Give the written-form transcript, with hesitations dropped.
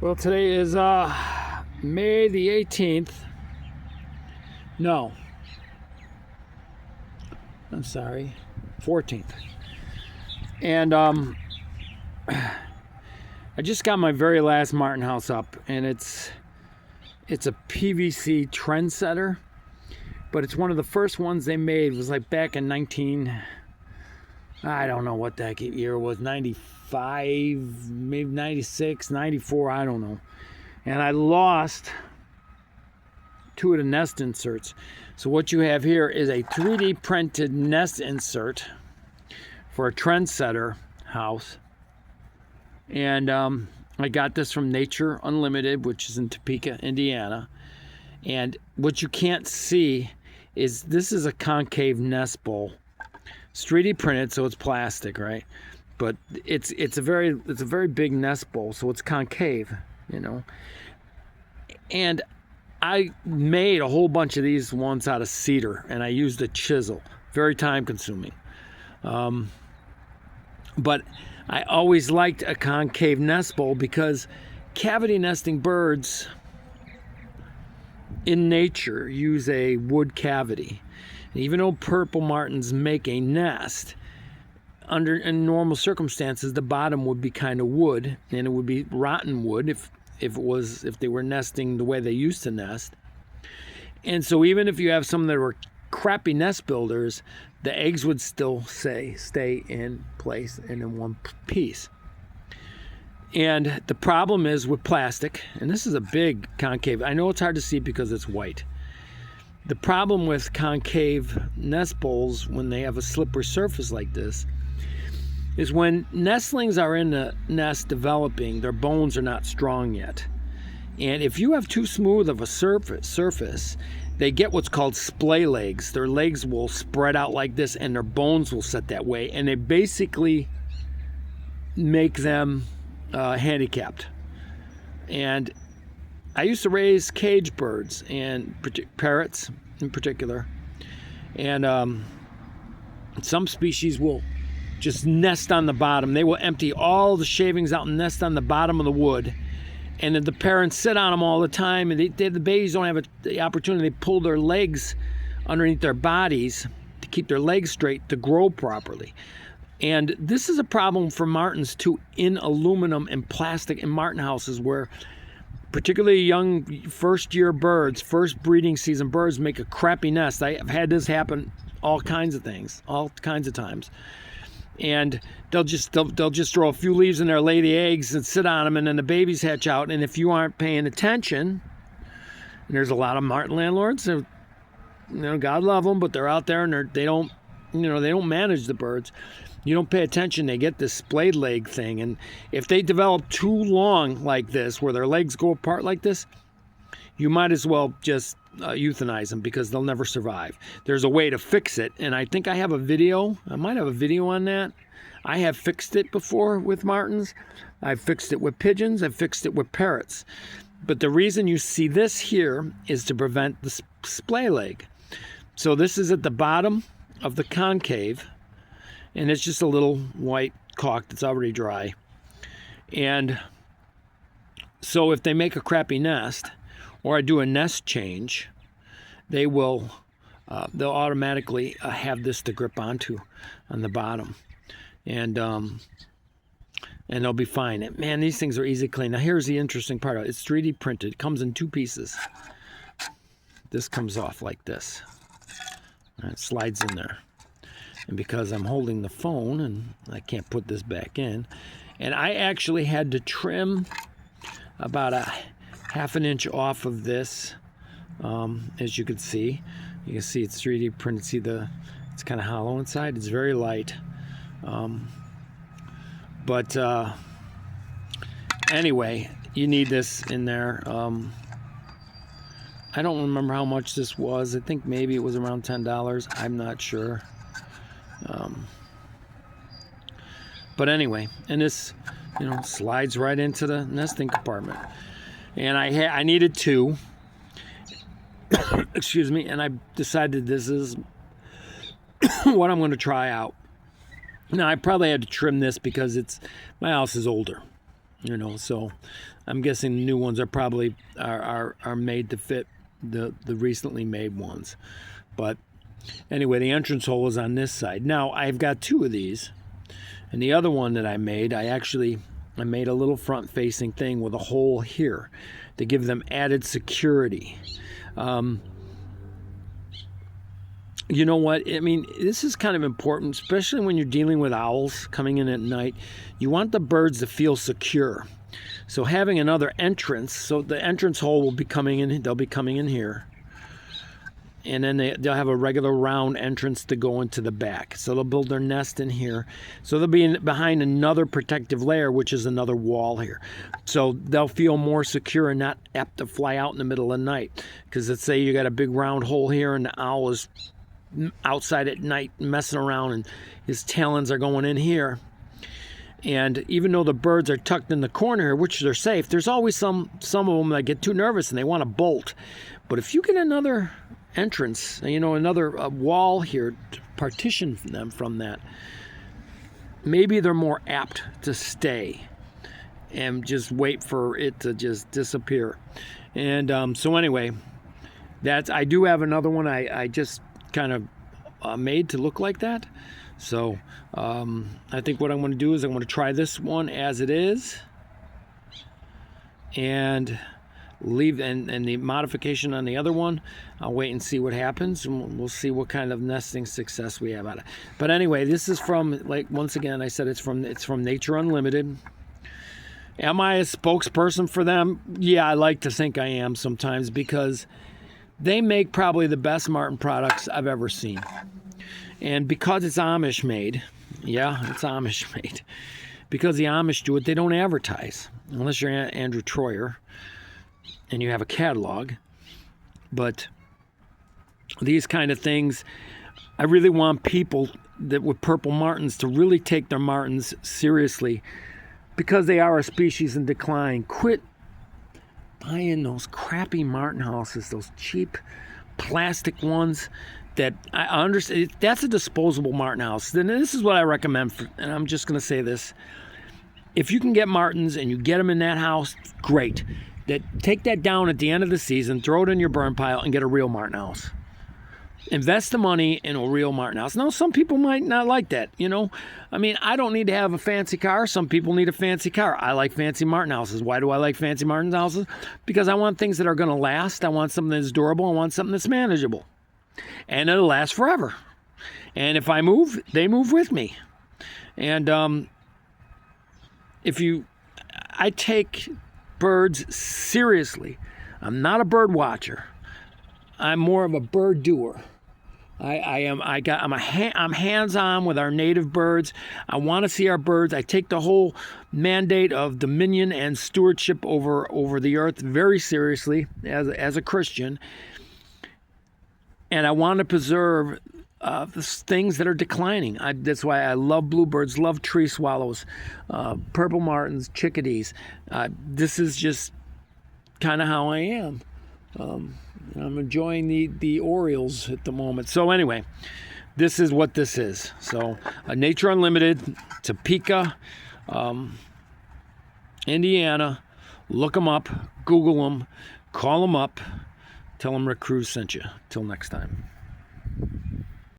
Well, today is May the 18th. No, I'm sorry, 14th. And I just got my very last Martin house up, and it's a PVC trendsetter, but it's one of the first ones they made. It was like back in I don't know what that year was, 95, maybe 96, 94, I don't know. And I lost two of the nest inserts. So what you have here is a 3D printed nest insert for a trendsetter house. And I got this from Nature Unlimited, which is in Topeka, Indiana. And what you can't see is this is a concave nest bowl. It's 3D printed, so it's plastic, right? But it's a very big nest bowl, so it's concave, you know. And I made a whole bunch of these ones out of cedar, and I used a chisel. Very time consuming. But I always liked a concave nest bowl because cavity nesting birds in nature use a wood cavity. And even though purple martins make a nest, in normal circumstances, the bottom would be kind of wood, and it would be rotten wood if they were nesting the way they used to nest. And so even if you have some that were crappy nest builders, the eggs would still stay in place and in one piece. And the problem is with plastic, and this is a big concave. I know it's hard to see because it's white. The problem with concave nest bowls when they have a slippery surface like this is when nestlings are in the nest developing, their bones are not strong yet. And if you have too smooth of a surface, they get what's called splay legs. Their legs will spread out like this and their bones will set that way. And they basically make them handicapped. And I used to raise cage birds and parrots in particular. And some species will just nest on the bottom. They will empty all the shavings out and nest on the bottom of the wood. And then the parents sit on them all the time, and the babies don't have the opportunity to pull their legs underneath their bodies to keep their legs straight to grow properly. And this is a problem for martins too, in aluminum and plastic in martin houses, where particularly young first breeding season birds make a crappy nest. I've had this happen all kinds of times. And they'll just throw a few leaves in there, lay the eggs, and sit on them, and then the babies hatch out. And if you aren't paying attention, and there's a lot of martin landlords, God love them, but they're out there and they don't manage the birds. You don't pay attention, they get this splayed leg thing, and if they develop too long like this, where their legs go apart like this, you might as well just euthanize them because they'll never survive. There's a way to fix it, and I think I have a video. I might have a video on that. I have fixed it before with martins. I've fixed it with pigeons. I've fixed it with parrots. But the reason you see this here is to prevent the splay leg. So this is at the bottom of the concave, and it's just a little white caulk that's already dry. And so if they make a crappy nest, or I do a nest change, they'll automatically have this to grip onto on the bottom, and they'll be fine. Man, these things are easy to clean. Now here's the interesting part of it. It's 3D printed. It comes in two pieces. This comes off like this, and it slides in there. And because I'm holding the phone and I can't put this back in, and I actually had to trim about a half an inch off of this. As you can see it's 3D printed. See it's kind of hollow inside. It's very light. But anyway, you need this in there. I don't remember how much this was. I think maybe it was around $10. I'm not sure. But anyway, and this slides right into the nesting compartment. And I needed two. Excuse me. And I decided this is what I'm going to try out. Now, I probably had to trim this because my house is older. You know, so I'm guessing the new ones are probably are made to fit the recently made ones. But anyway, the entrance hole is on this side. Now I've got 2 of these, and the other one that I made, I made a little front facing thing with a hole here to give them added security. You know what? I mean, this is kind of important, especially when you're dealing with owls coming in at night. You want the birds to feel secure. So having another entrance, so the entrance hole will be coming in, they'll be coming in here. And then they'll have a regular round entrance to go into the back. So they'll build their nest in here. So they'll be behind another protective layer, which is another wall here. So they'll feel more secure and not apt to fly out in the middle of the night. Because let's say you got a big round hole here and the owl is outside at night messing around and his talons are going in here, and even though the birds are tucked in the corner here, which they're safe, there's always some of them that get too nervous and they want to bolt. But if you get another entrance, you know, another wall here to partition them from that, maybe they're more apt to stay and just wait for it to just disappear. And so anyway, I do have another one I just kind of made to look like that. So I think what I'm going to do is I'm going to try this one as it is and leave, and the modification on the other one, I'll wait and see what happens, and we'll see what kind of nesting success we have out of it. But anyway, this is from, like, once again, I said it's from Nature Unlimited. Am I a spokesperson for them? Yeah, I like to think I am sometimes, because they make probably the best marten products I've ever seen. And because it's Amish made, yeah, it's Amish made. Because the Amish do it, they don't advertise. Unless you're Andrew Troyer and you have a catalog. But these kind of things, I really want people that with purple martens to really take their martens seriously, because they are a species in decline. Quit buying those crappy marten houses, those cheap plastic ones that I understand. That's a disposable marten house. Then this is what I recommend, and I'm just going to say this. If you can get martens and you get them in that house, great. Take that down at the end of the season, throw it in your burn pile, and get a real marten house. Invest the money in a real marten house. Now, some people might not like that, you know. I mean, I don't need to have a fancy car. Some people need a fancy car. I like fancy marten houses. Why do I like fancy marten houses? Because I want things that are going to last. I want something that's durable. I want something that's manageable. And it'll last forever. And if I move, they move with me. And I take birds seriously. I'm not a bird watcher. I'm more of a bird doer. I'm hands-on with our native birds. I want to see our birds. I take the whole mandate of dominion and stewardship over the earth very seriously as a Christian. And I want to preserve the things that are declining. That's why I love bluebirds, love tree swallows, purple martins, chickadees. This is just kind of how I am. I'm enjoying the Orioles at the moment. So anyway, this is what this is. So Nature Unlimited, Topeka, Indiana. Look them up, Google them, call them up, tell them Rick Cruz sent you. Till next time.